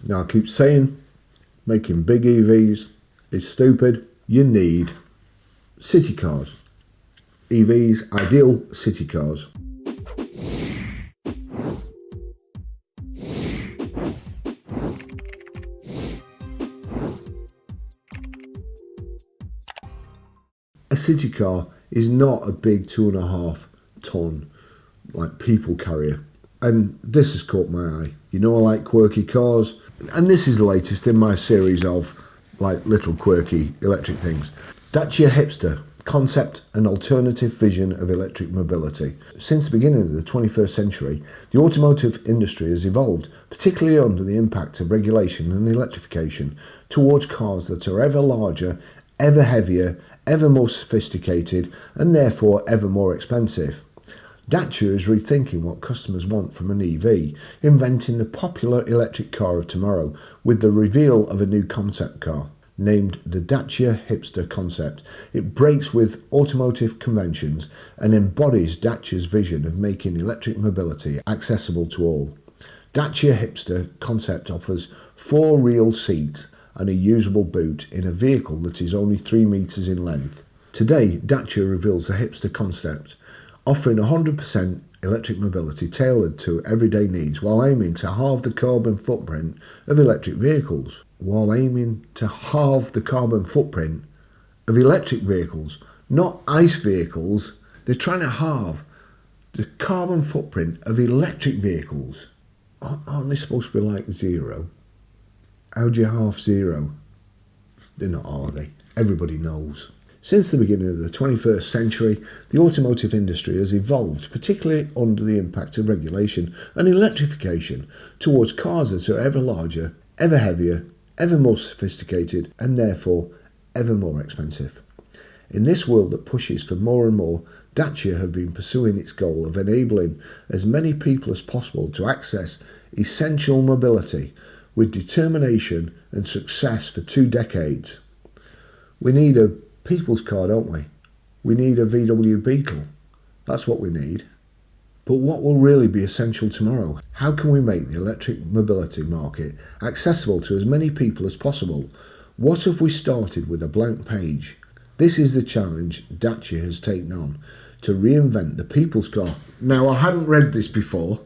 Now I keep saying making big EVs is stupid. You need city cars. EVs, ideal city cars. A city car is not a big 2.5 ton like people carrier, and this has caught my eye. You know, I like quirky cars, and this is the latest in my series of like little quirky electric things. Dacia Hipster, concept and alternative vision of electric mobility. Since the beginning of the 21st century, the automotive industry has evolved, particularly under the impact of regulation and electrification, towards cars that are ever larger, ever heavier, ever more sophisticated, and therefore ever more expensive. Dacia is rethinking what customers want from an EV, inventing the popular electric car of tomorrow with the reveal of a new concept car, named the Dacia Hipster concept. It breaks with automotive conventions and embodies Dacia's vision of making electric mobility accessible to all. Dacia Hipster concept offers 4 real seats and a usable boot in a vehicle that is only 3 metres in length. Today, Dacia reveals the Hipster concept, offering 100% electric mobility tailored to everyday needs while aiming to halve the carbon footprint of electric vehicles. Not ICE vehicles. They're trying to halve the carbon footprint of electric vehicles. Aren't they supposed to be like zero? How do you half zero? They're not, are they? Everybody knows. Since the beginning of the 21st century, the automotive industry has evolved, particularly under the impact of regulation and electrification, towards cars that are ever larger, ever heavier, ever more sophisticated, and therefore ever more expensive. In this world that pushes for more and more, Dacia have been pursuing its goal of enabling as many people as possible to access essential mobility with determination and success for 2 decades. We need a people's car, don't we? We need a VW Beetle. That's what we need. But what will really be essential tomorrow? How can we make the electric mobility market accessible to as many people as possible? What if we started with a blank page? This is the challenge Dacia has taken on, to reinvent the people's car. Now, I hadn't read this before,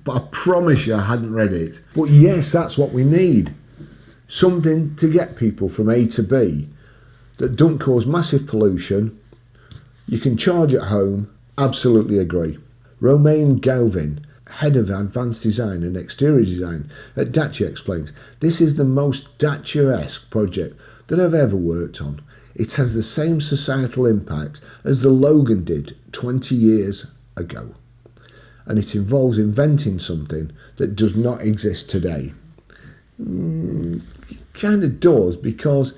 but I promise you I hadn't read it. But yes, that's what we need. Something to get people from A to B that don't cause massive pollution. You can charge at home. Absolutely agree. Romain Gauvin, head of advanced design and exterior design at Dacia, explains, "This is the most Dacia-esque project that I've ever worked on. It has the same societal impact as the Logan did 20 years ago. And it involves inventing something that does not exist today." Kind of does, because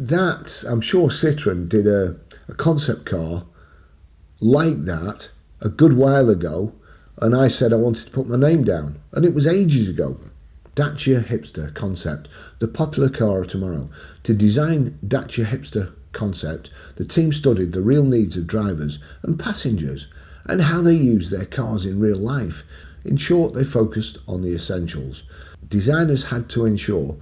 I'm sure Citroen did a concept car like that a good while ago, and I said I wanted to put my name down, and it was ages ago. Dacia Hipster concept, the popular car of tomorrow. To design Dacia Hipster concept, the team studied the real needs of drivers and passengers and how they use their cars in real life. In short, they focused on the essentials. Designers had to ensure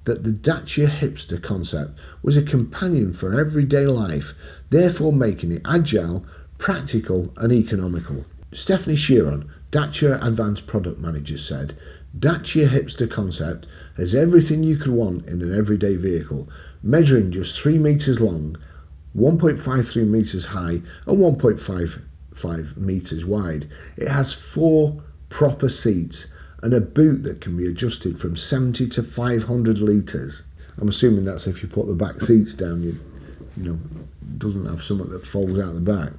that the Dacia Hipster concept was a companion for everyday life, therefore making it agile, practical and economical. Stephanie Sheeran, Dacia Advanced Product Manager, said, "Dacia Hipster concept has everything you could want in an everyday vehicle, measuring just 3 metres long, 1.53 metres high and 1.55 metres wide. It has 4 proper seats and a boot that can be adjusted from 70 to 500 litres. I'm assuming that's if you put the back seats down, you know, it doesn't have something that folds out the back.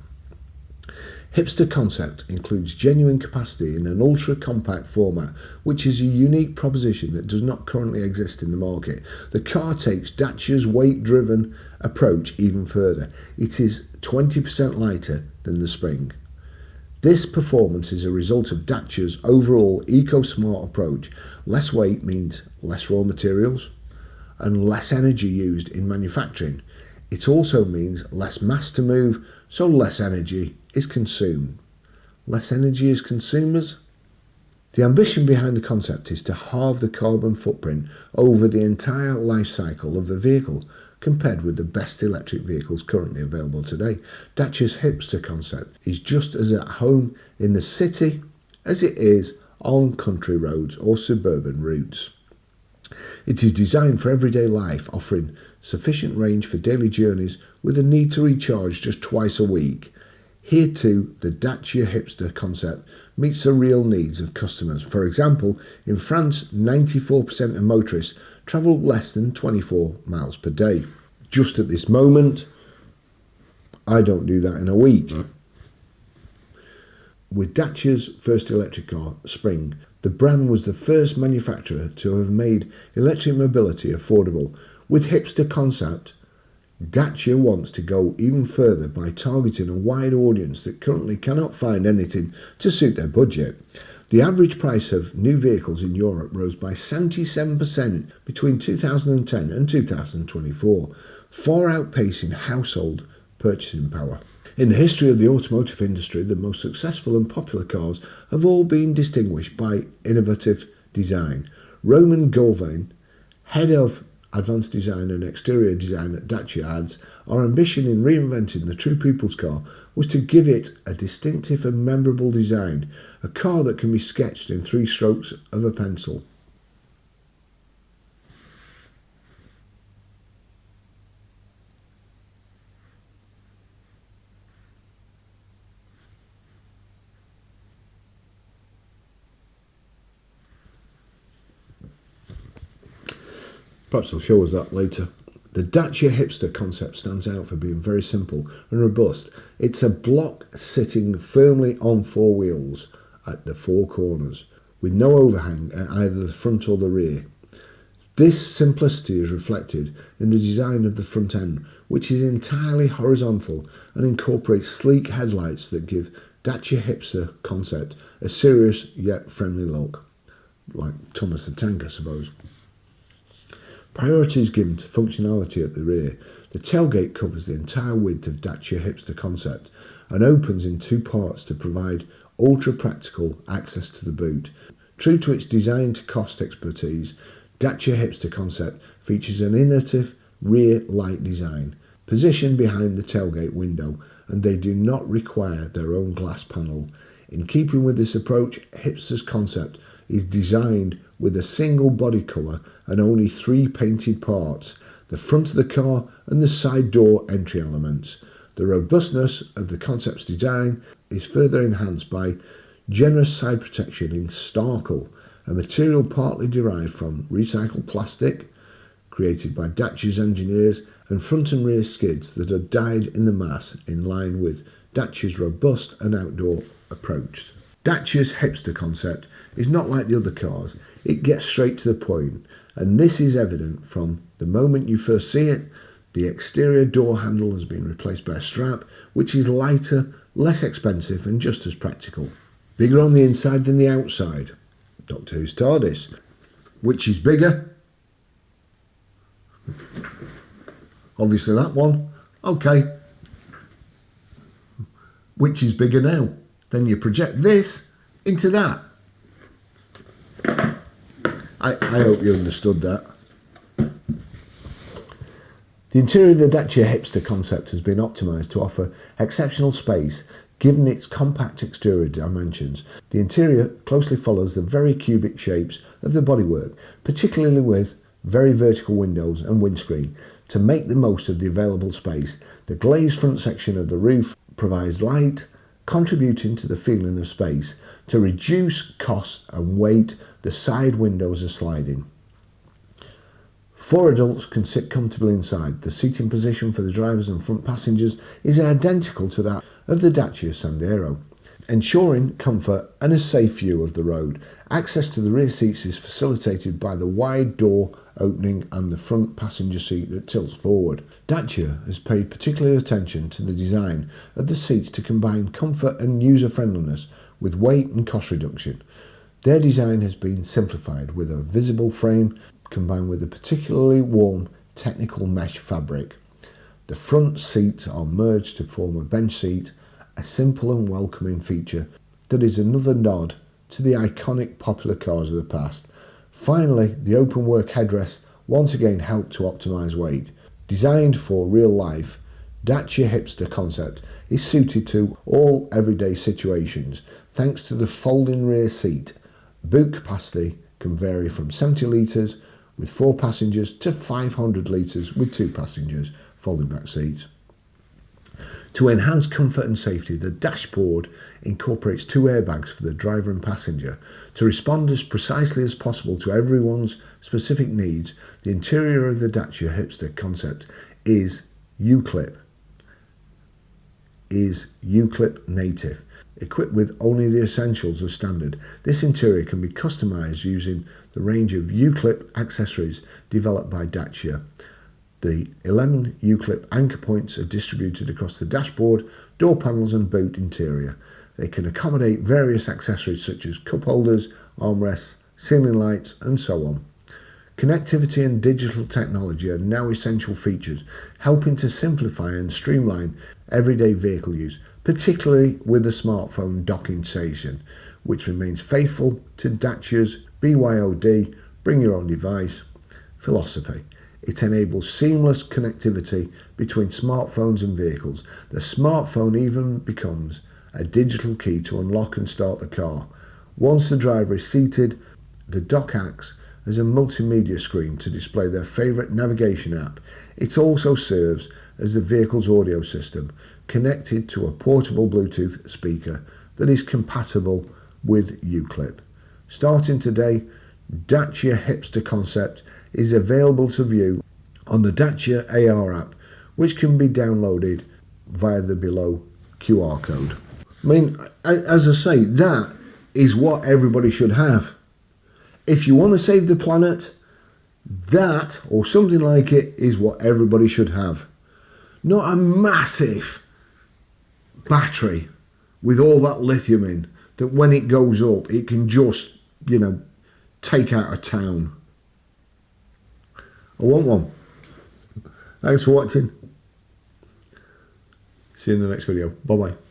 Hipster concept includes genuine capacity in an ultra-compact format, which is a unique proposition that does not currently exist in the market. The car takes Dacia's weight-driven approach even further. It is 20% lighter than the Spring. This performance is a result of Dacia's overall eco-smart approach. Less weight means less raw materials and less energy used in manufacturing. It also means less mass to move, so less energy is consumed. Less energy as consumers? The ambition behind the concept is to halve the carbon footprint over the entire life cycle of the vehicle compared with the best electric vehicles currently available today. Dacia's Hipster concept is just as at home in the city as it is on country roads or suburban routes. It is designed for everyday life, offering sufficient range for daily journeys with a need to recharge just twice a week. Here too, the Dacia Hipster concept meets the real needs of customers. For example, in France, 94% of motorists travel less than 24 miles per day. Just at this moment, I don't do that in a week. With Dacia's first electric car, Spring, the brand was the first manufacturer to have made electric mobility affordable. With Hipster concept, Dacia wants to go even further by targeting a wide audience that currently cannot find anything to suit their budget. The average price of new vehicles in Europe rose by 77% between 2010 and 2024, far outpacing household purchasing power. In the history of the automotive industry, the most successful and popular cars have all been distinguished by innovative design. Roman Golvain, head of advanced design and exterior design at Dacia, adds, "Our ambition in reinventing the true people's car was to give it a distinctive and memorable design, a car that can be sketched in 3 strokes of a pencil." Perhaps they'll show us that later. The Dacia Hipster concept stands out for being very simple and robust. It's a block sitting firmly on 4 wheels at the 4 corners, with no overhang at either the front or the rear. This simplicity is reflected in the design of the front end, which is entirely horizontal and incorporates sleek headlights that give Dacia Hipster concept a serious yet friendly look, like Thomas the Tank, I suppose. Priority is given to functionality at the rear. The tailgate covers the entire width of Dacia Hipster concept and opens in 2 parts to provide ultra-practical access to the boot. True to its design to cost expertise, Dacia Hipster concept features an innovative rear light design positioned behind the tailgate window, and they do not require their own glass panel. In keeping with this approach, Hipster's concept is designed with a single body colour and only 3 painted parts, the front of the car and the side door entry elements. The robustness of the concept's design is further enhanced by generous side protection in Starkle, a material partly derived from recycled plastic, created by Dacia's engineers, and front and rear skids that are dyed in the mass in line with Dacia's robust and outdoor approach. Dacia's Hipster concept is not like the other cars. It gets straight to the point, and this is evident from the moment you first see it. The exterior door handle has been replaced by a strap, which is lighter, less expensive, and just as practical. Bigger on the inside than the outside. Doctor Who's TARDIS. Which is bigger? Obviously that one. Okay. Which is bigger now? Then you project this into that. I hope you understood that. The interior of the Dacia Hipster concept has been optimised to offer exceptional space given its compact exterior dimensions. The interior closely follows the very cubic shapes of the bodywork, particularly with very vertical windows and windscreen. To make the most of the available space, the glazed front section of the roof provides light, contributing to the feeling of space. To reduce cost and weight, the side windows are sliding. 4 adults can sit comfortably inside. The seating position for the drivers and front passengers is identical to that of the Dacia Sandero, ensuring comfort and a safe view of the road. Access to the rear seats is facilitated by the wide door opening and the front passenger seat that tilts forward. Dacia has paid particular attention to the design of the seats to combine comfort and user-friendliness with weight and cost reduction. Their design has been simplified with a visible frame combined with a particularly warm technical mesh fabric. The front seats are merged to form a bench seat, a simple and welcoming feature that is another nod to the iconic popular cars of the past. Finally, the open work headrests once again help to optimise weight. Designed for real life, Dacia Hipster concept is suited to all everyday situations thanks to the folding rear seat. Boot capacity can vary from 70 litres with 4 passengers to 500 litres with 2 passengers, folding back seats. To enhance comfort and safety, the dashboard incorporates 2 airbags for the driver and passenger. To respond as precisely as possible to everyone's specific needs, the interior of the Dacia Hipster concept is U-Clip native, equipped with only the essentials as standard. This interior can be customised using the range of U-Clip accessories developed by Dacia. The 11 U-Clip anchor points are distributed across the dashboard, door panels and boot interior. They can accommodate various accessories such as cup holders, armrests, ceiling lights and so on. Connectivity and digital technology are now essential features, helping to simplify and streamline everyday vehicle use, particularly with the smartphone docking station, which remains faithful to Dacia's BYOD, bring your own device, philosophy. It enables seamless connectivity between smartphones and vehicles. The smartphone even becomes a digital key to unlock and start the car. Once the driver is seated, the dock acts as a multimedia screen to display their favourite navigation app. It also serves as the vehicle's audio system, connected to a portable Bluetooth speaker that is compatible with U-Clip. Starting today, Dacia Hipster concept is available to view on the Dacia AR app, which can be downloaded via the below QR code. I mean, as I say, that is what everybody should have. If you want to save the planet, that or something like it is what everybody should have. Not a massive battery with all that lithium in that when it goes up, it can just, take out a town. I want one. Thanks for watching. See you in the next video. Bye bye.